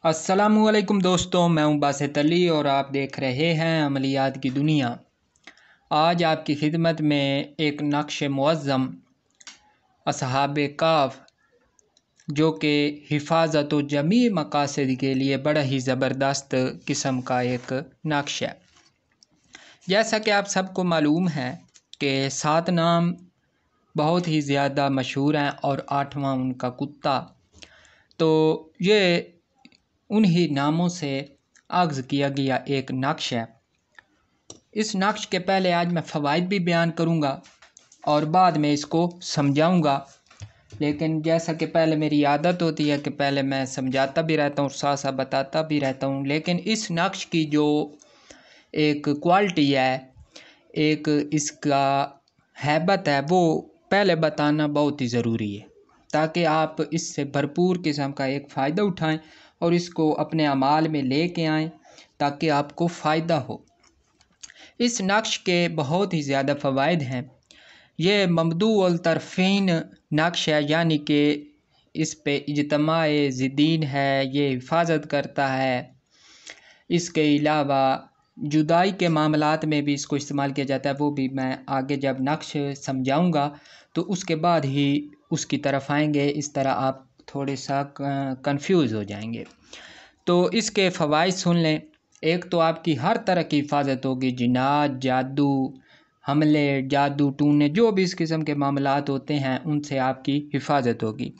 अस्सलामुअलैकुम दोस्तों, मैं हूं बासित अली और आप देख रहे हैं अमलियात की दुनिया। आज आपकी खिदमत में एक नक्श मुअज़्ज़म असहाबे काफ जो कि हिफाजत व जमी मकासद के लिए बड़ा ही ज़बरदस्त किस्म का एक नक्श है। जैसा कि आप सबको मालूम है कि 7 नाम बहुत ही ज़्यादा मशहूर हैं और 8वां उनका कुत्ता। तो ये उन्हीं नामों से आग़ज़ किया गया एक नक्श है। इस नक्श के पहले आज मैं फ़वाइद भी बयान करूँगा और बाद में इसको समझाऊँगा, लेकिन जैसा कि पहले मेरी आदत होती है कि पहले मैं समझाता भी रहता हूँ, साथ साथ बताता भी रहता हूँ। लेकिन इस नक्श की जो एक क्वालिटी है, एक इसका हैबत है, वो पहले बताना बहुत ही ज़रूरी है ताकि आप इससे भरपूर किस्म का एक फ़ायदा उठाएं और इसको अपने अमाल में लेके आएँ ताकि आपको फ़ायदा हो। इस नक्श के बहुत ही ज़्यादा फ़वाइद हैं। ये ममदू अल तरफ़ीन नक्श है, यानी कि इस पे इज्तिमाए ज़िद्दीन है, ये हिफाजत करता है। इसके अलावा जुदाई के मामलात में भी इसको इस्तेमाल किया जाता है, वो भी मैं आगे जब नक्श समझाऊँगा तो उसके बाद ही उसकी तरफ आएंगे। इस तरह आप थोड़े सा कंफ्यूज हो जाएंगे। तो इसके फ़वाइद सुन लें। एक तो आपकी हर तरह की हिफाजत होगी, जिन्नात, जादू, हमले, जादू टूने, जो भी इस किस्म के मामलात होते हैं उनसे आपकी हिफाजत होगी।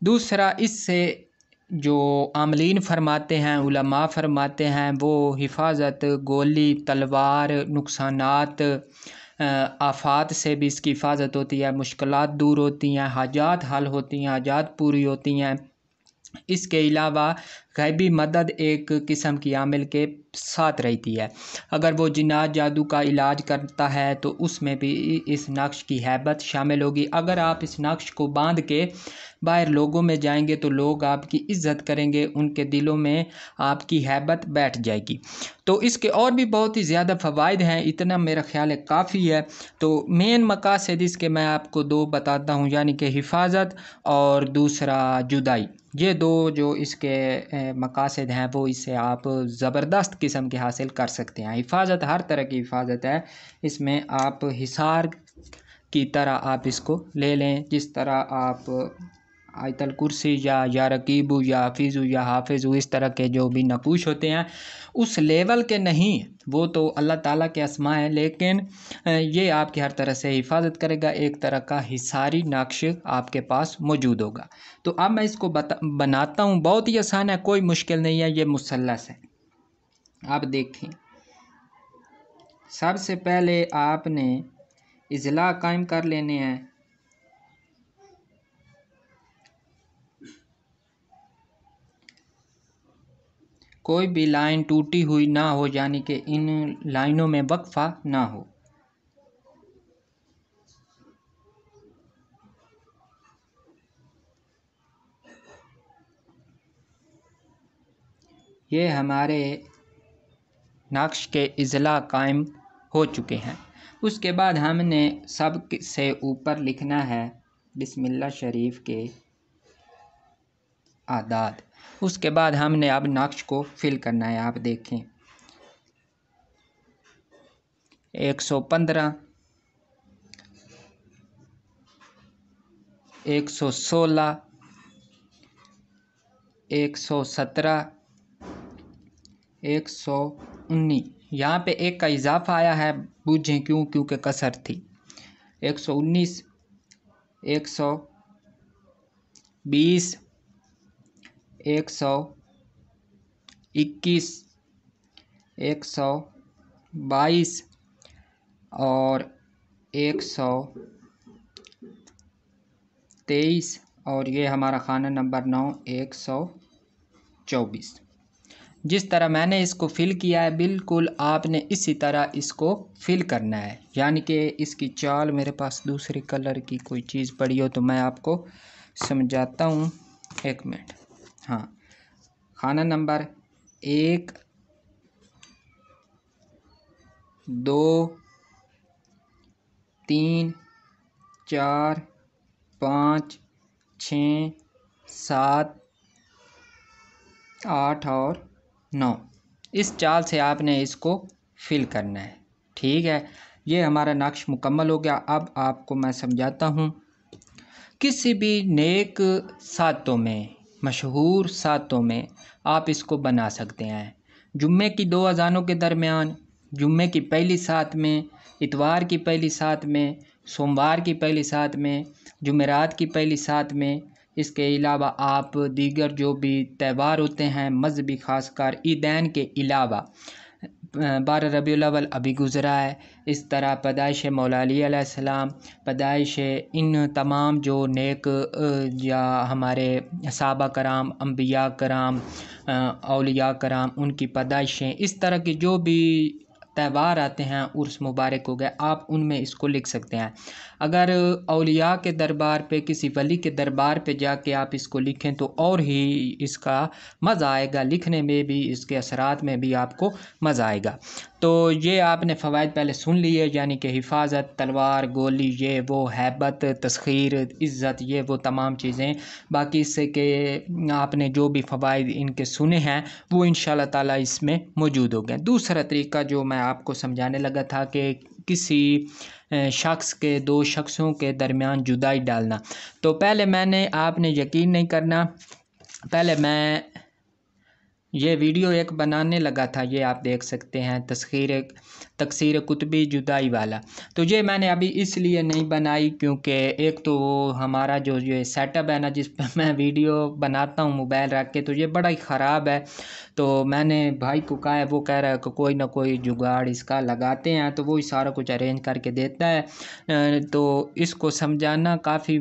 दूसरा, इससे जो आमलीन फरमाते हैं, उलमा फरमाते हैं, वो हिफाजत गोली, तलवार, नुकसानात, आफ़ात से भी इसकी हिफाजत होती है। मुश्किलात दूर होती हैं, हाजात हल होती हैं, हाजात पूरी होती हैं। इसके अलावा गैबी मदद एक किस्म की आमिल के साथ रहती है। अगर वो जिन्नात जादू का इलाज करता है तो उसमें भी इस नक्श की हैबत शामिल होगी। अगर आप इस नक्श को बांध के बाहर लोगों में जाएंगे तो लोग आपकी इज़्ज़त करेंगे, उनके दिलों में आपकी हैबत बैठ जाएगी। तो इसके और भी बहुत ही ज़्यादा फ़वाइद हैं, इतना मेरा ख़्याल है काफ़ी है। तो मेन मकासद इसके मैं आपको 2 बताता हूँ, यानी कि हिफाजत और दूसरा जुदाई। ये 2 जो इसके मकासद हैं वो इससे आप ज़बरदस्त किस्म के हासिल कर सकते हैं। हिफाजत हर तरह की हिफाजत है, इसमें आप हिसार की तरह आप इसको ले लें। जिस तरह आप आयतल कुर्सी या रकीबू या हफीज़ू या हाफिज़ू, इस तरह के जो भी नकूश होते हैं उस लेवल के नहीं, वो तो अल्लाह ताला के अस्मा है, लेकिन ये आपकी हर तरह से हिफाजत करेगा। एक तरह का हिसारी नक्श आपके पास मौजूद होगा। तो अब मैं इसको बनाता हूँ। बहुत ही आसान है, कोई मुश्किल नहीं है। ये मुसल्लस है। आप देखें, सबसे पहले आपने इज़ला कायम कर लेने हैं। कोई भी लाइन टूटी हुई ना हो, यानी कि इन लाइनों में वक्फा ना हो। ये हमारे नक्श के इज़ला कायम हो चुके हैं। उसके बाद हमने सब से ऊपर लिखना है बिस्मिल्लाह शरीफ के आदाद। उसके बाद हमने अब नक्श को फिल करना है। आप देखें, 115, 116, 117, 119। यहाँ पे एक का इजाफा आया है, बूझें क्यों? क्योंकि कसर थी। 119, 120, 121, 122 और 123 और ये हमारा खाना नंबर 9, 124। जिस तरह मैंने इसको फिल किया है, बिल्कुल आपने इसी तरह इसको फिल करना है। यानी कि इसकी चाल, मेरे पास दूसरे कलर की कोई चीज़ पड़ी हो तो मैं आपको समझाता हूँ। 1 मिनट। हाँ, खाना नंबर 1, 2, 3, 4, 5, 6, 7, 8 और 9, इस चाल से आपने इसको फिल करना है। ठीक है, ये हमारा नक्श मुकम्मल हो गया। अब आपको मैं समझाता हूँ। किसी भी नेक सातों में, मशहूर सातों में आप इसको बना सकते हैं। जुम्मे की 2 अज़ानों के दरमियान, जुम्मे की पहली सात में, इतवार की पहली सात में, सोमवार की पहली सात में, जुमेरात की पहली सात में। इसके अलावा आप दीगर जो भी त्यौहार होते हैं मजहबी, ख़ासकर ईदैन के अलावा 12 रबीउल अव्वल अभी गुज़रा है, इस तरह पैदाइश मौला अली अलैहिस्सलाम, पैदाइश इन तमाम जो नेक या हमारे सहाबा कराम, अम्बिया कराम, औलिया कराम, उनकी पैदाइशें, इस तरह की जो भी त्यौहार आते हैं, उर्स मुबारक हो गए, आप उनमें इसको लिख सकते हैं। अगर औलिया के दरबार पे, किसी वली के दरबार पे जाके आप इसको लिखें तो और ही इसका मज़ा आएगा, लिखने में भी, इसके असरात में भी आपको मज़ा आएगा। तो ये आपने फ़वाइद पहले सुन लिए, यानी कि हिफाजत, तलवार, गोली, ये वो, हैबत, तस्खीर, इज़्ज़त, ये वो तमाम चीज़ें। बाकी इससे के आपने जो भी फ़वाइद इनके सुने हैं वो इंशाअल्लाह ताला इसमें मौजूद हो गए। दूसरा तरीका जो मैं आपको समझाने लगा था कि किसी शख्स के, 2 शख्सों के दरमियान जुदाई डालना। तो पहले मैंने, आपने यकीन नहीं करना, पहले मैं ये वीडियो एक बनाने लगा था, ये आप देख सकते हैं, तकसीर कुतुबी जुदाई वाला। तो ये मैंने अभी इसलिए नहीं बनाई क्योंकि एक तो हमारा जो ये सेटअप है ना, जिस पर मैं वीडियो बनाता हूँ मोबाइल रख के, तो ये बड़ा ही ख़राब है। तो मैंने भाई को कहा है, वो कह रहा है कि कोई ना कोई जुगाड़ इसका लगाते हैं, तो वो ही सारा कुछ अरेंज करके देता है। तो इसको समझाना काफ़ी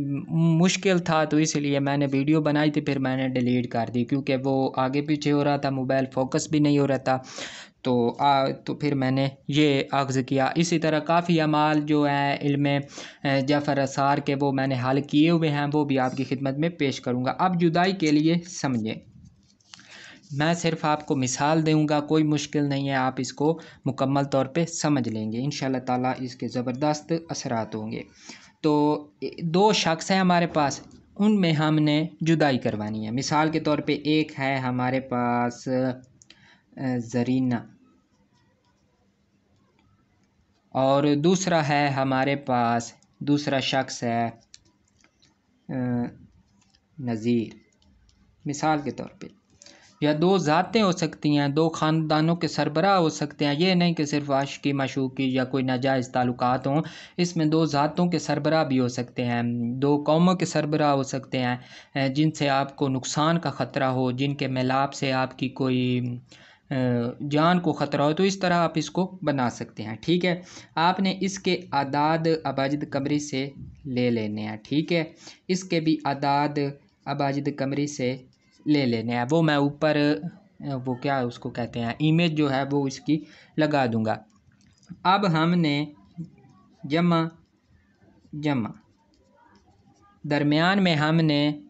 मुश्किल था, तो इसलिए मैंने वीडियो बनाई थी, फिर मैंने डिलीट कर दी क्योंकि वो आगे पीछे हो रहा था, मोबाइल फोकस भी नहीं हो रहा था। तो फिर मैंने ये अख्ज़ किया। इसी तरह काफ़ी अमाल जो है इल्म जफ़र असार के, वो मैंने हल किए हुए हैं, वो भी आपकी खिदमत में पेश करूँगा। अब जुदाई के लिए समझें, मैं सिर्फ़ आपको मिसाल दूँगा, कोई मुश्किल नहीं है, आप इसको मुकम्मल तौर पे समझ लेंगे इंशाअल्लाह ताला, इसके ज़बरदस्त असरात होंगे। तो 2 शख्स हैं हमारे पास, उनमें हमने जुदाई करवानी है। मिसाल के तौर पे एक है हमारे पास ज़रीना, और दूसरा है हमारे पास, दूसरा शख्स है नज़ीर, मिसाल के तौर पे। या 2 ज़ातें हो सकती हैं, 2 ख़ानदानों के सरबराह हो सकते हैं। ये नहीं कि सिर्फ़ आशिकी माशूक़ी या कोई नाजायज़ ताल्लुकात हों, इसमें 2 ज़ातों के सरबराह भी हो सकते हैं, 2 कौमों के सरबराह हो सकते हैं, जिनसे आपको नुकसान का ख़तरा हो, जिनके मिलाप से आपकी कोई जान को ख़तरा हो, तो इस तरह आप इसको बना सकते हैं। ठीक है, आपने इसके आदाद अबाजिद कमरी से ले लेने हैं। ठीक है, इसके भी आदाद अबाजिद कमरी से ले लेने हैं। वो मैं ऊपर वो क्या उसको कहते हैं, इमेज जो है वो इसकी लगा दूंगा। अब हमने जमा दरमियान में हमने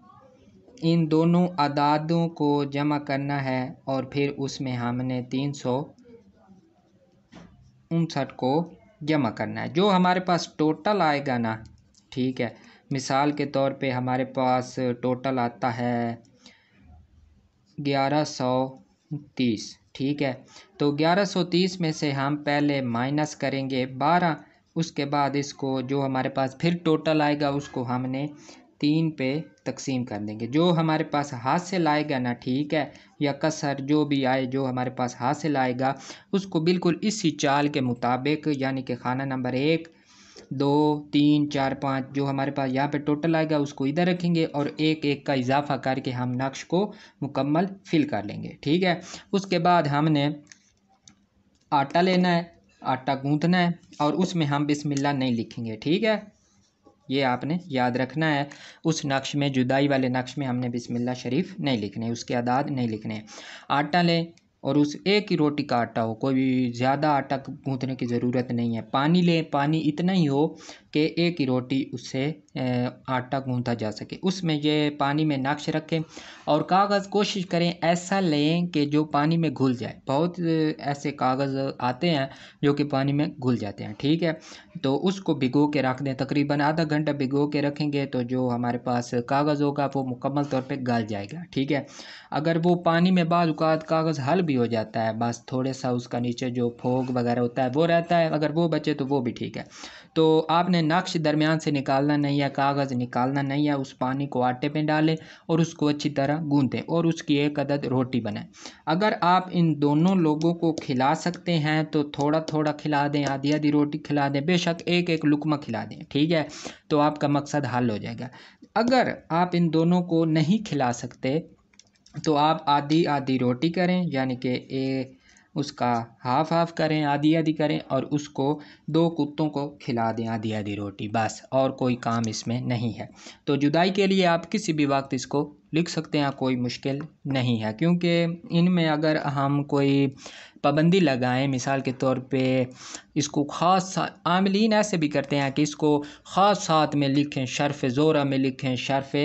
इन दोनों आदादों को जमा करना है और फिर उसमें हमने 359 को जमा करना है। जो हमारे पास टोटल आएगा ना, ठीक है, मिसाल के तौर पे हमारे पास टोटल आता है 1130। ठीक है, तो 1130 में से हम पहले माइनस करेंगे 12, उसके बाद इसको जो हमारे पास फिर टोटल आएगा उसको हमने 3 पे तकसीम कर देंगे। जो हमारे पास हासिल आएगा ना, ठीक है, या कसर जो भी आए, जो हमारे पास हासिल आएगा उसको बिल्कुल इसी चाल के मुताबिक, यानी कि खाना नंबर 1, 2, 3, 4, 5 जो हमारे पास यहाँ पे टोटल आएगा उसको इधर रखेंगे और एक एक का इजाफा करके हम नक्श को मुकम्मल फिल कर लेंगे। ठीक है, उसके बाद हमने आटा लेना है, आटा गूंथना है और उसमें हम बिस्मिल्लाह नहीं लिखेंगे। ठीक है, ये आपने याद रखना है। उस नक्श में, जुदाई वाले नक्श में हमने बिस्मिल्लाह शरीफ नहीं लिखने, उसके आदाद नहीं लिखने। आटा लें और उस एक ही रोटी का आटा हो, कोई ज़्यादा आटा गूंथने की ज़रूरत नहीं है। पानी लें, पानी इतना ही हो कि एक ही रोटी उससे आटा गूंथा जा सके। उसमें ये पानी में नक्श रखें और कागज़ कोशिश करें ऐसा लें कि जो पानी में घुल जाए। बहुत ऐसे कागज़ आते हैं जो कि पानी में घुल जाते हैं, ठीक है। तो उसको भिगो के रख दें, तकरीबन आधा घंटा भिगो के रखेंगे तो जो हमारे पास कागज़ होगा वो मुकम्मल तौर पे गल जाएगा, ठीक है। अगर वो पानी में बाद औक़ात कागज़ हल भी हो जाता है, बस थोड़ा सा उसका नीचे जो फोग वगैरह होता है वो रहता है, अगर वो बचे तो वो भी ठीक है। तो आपने नक्श दरमियान से निकालना नहीं है, कागज़ निकालना नहीं है, उस पानी को आटे में डालें और उसको अच्छी तरह गूंथें और उसकी एक अदद रोटी बनाएं। अगर आप इन दोनों लोगों को खिला सकते हैं तो थोड़ा थोड़ा खिला दें, आधी आधी रोटी खिला दें, बेशक एक एक लुकमा खिला दें, ठीक है। तो आपका मकसद हल हो जाएगा। अगर आप इन दोनों को नहीं खिला सकते तो आप आधी आधी रोटी करें, यानी कि उसका हाफ हाफ करें, आधी आधी करें और उसको 2 कुत्तों को खिला दें आधी आधी रोटी, बस। और कोई काम इसमें नहीं है। तो जुदाई के लिए आप किसी भी वक्त इसको लिख सकते हैं, कोई मुश्किल नहीं है, क्योंकि इनमें अगर हम कोई पाबंदी लगाएं, मिसाल के तौर पे इसको ख़ास आमलीन ऐसे भी करते हैं कि इसको ख़ास साथ में लिखें, शर्फ़ ज़ोरा में लिखें, शर्फ़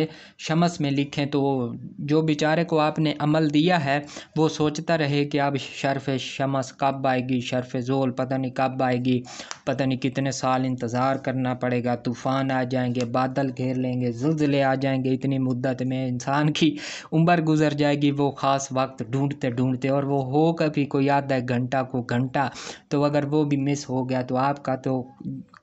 शमस में लिखें, तो जो बेचारे को आपने अमल दिया है वो सोचता रहे कि अब शर्फ़ शमस कब आएगी, शर्फ़ ज़ोल पता नहीं कब आएगी, पता नहीं कितने साल इंतज़ार करना पड़ेगा, तूफ़ान आ जाएंगे, बादल घेर लेंगे, ज़ुल्ज़ले आ जाएंगे, इतनी मुद्दत में इंसान की उम्र गुजर जाएगी वो ख़ास वक्त ढूंढते ढूंढते, और वो हो कभी कोई आधा घंटा को घंटा, तो अगर वो भी मिस हो गया तो आपका तो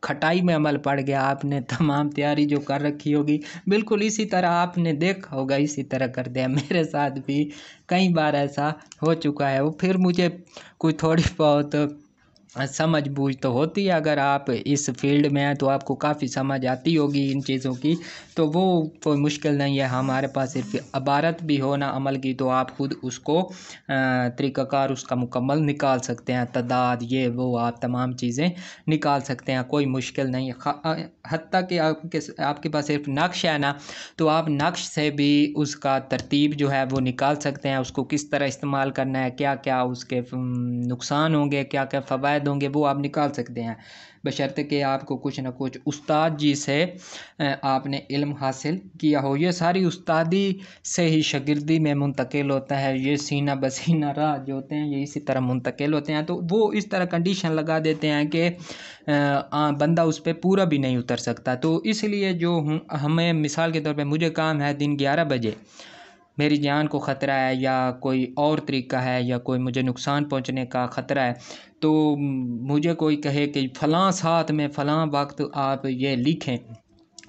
खटाई में अमल पड़ गया। आपने तमाम तैयारी जो कर रखी होगी बिल्कुल इसी तरह आपने देखा होगा, इसी तरह कर दिया। मेरे साथ भी कई बार ऐसा हो चुका है। वो फिर मुझे कोई थोड़ी बहुत समझ बूझ तो होती है, अगर आप इस फील्ड में हैं तो आपको काफ़ी समझ आती होगी इन चीज़ों की, तो वो कोई मुश्किल नहीं है। हमारे पास सिर्फ इबारत भी हो ना अमल की तो आप खुद उसको तरीक़ाकार उसका मुकम्मल निकाल सकते हैं, तादाद ये वो आप तमाम चीज़ें निकाल सकते हैं, कोई मुश्किल नहीं है। हत्ता कि आपके पास सिर्फ नक्श है ना, तो आप नक्श से भी उसका तरतीब जो है वो निकाल सकते हैं, उसको किस तरह इस्तेमाल करना है, क्या क्या उसके नुकसान होंगे, क्या क्या फ़वाइद होंगे, वो आप निकाल सकते हैं, बशर्ते कि आपको कुछ ना कुछ उस्ताद जी से आपने इल्म हासिल किया हो। ये सारी उस्तादी से ही शागिर्दी में मुंतकिल होता है। ये सीना बसीना राह जो होते हैं ये इसी तरह मुंतकिल होते हैं। तो वो इस तरह कंडीशन लगा देते हैं कि बंदा उस पर पूरा भी नहीं उतर सकता। तो इसलिए जो हमें मिसाल के तौर पे मुझे काम है दिन 11 बजे, मेरी जान को ख़तरा है या कोई और तरीका है या कोई मुझे नुकसान पहुंचने का ख़तरा है, तो मुझे कोई कहे कि फ़लाँ साथ में फ़लाँ वक्त आप ये लिखें,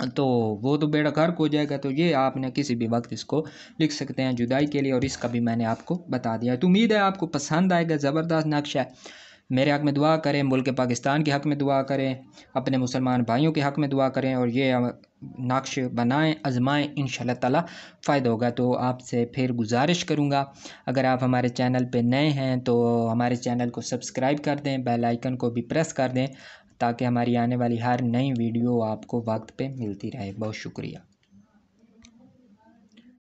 तो वो तो बेड़ा गर्क हो जाएगा। तो ये आपने किसी भी वक्त इसको लिख सकते हैं जुदाई के लिए, और इसका भी मैंने आपको बता दिया। तो उम्मीद है आपको पसंद आएगा। ज़बरदस्त नक्शा है। मेरे हक़ में दुआ करें, मुल्क पाकिस्तान के हक़ में दुआ करें, अपने मुसलमान भाइयों के हक़ में दुआ करें, और ये नक्श बनाएं, आज़माएं, इंशाअल्लाह ताला फ़ायदा होगा। तो आपसे फिर गुजारिश करूँगा, अगर आप हमारे चैनल पे नए हैं तो हमारे चैनल को सब्सक्राइब कर दें, बेल आइकन को भी प्रेस कर दें, ताकि हमारी आने वाली हर नई वीडियो आपको वक्त पे मिलती रहे। बहुत शुक्रिया।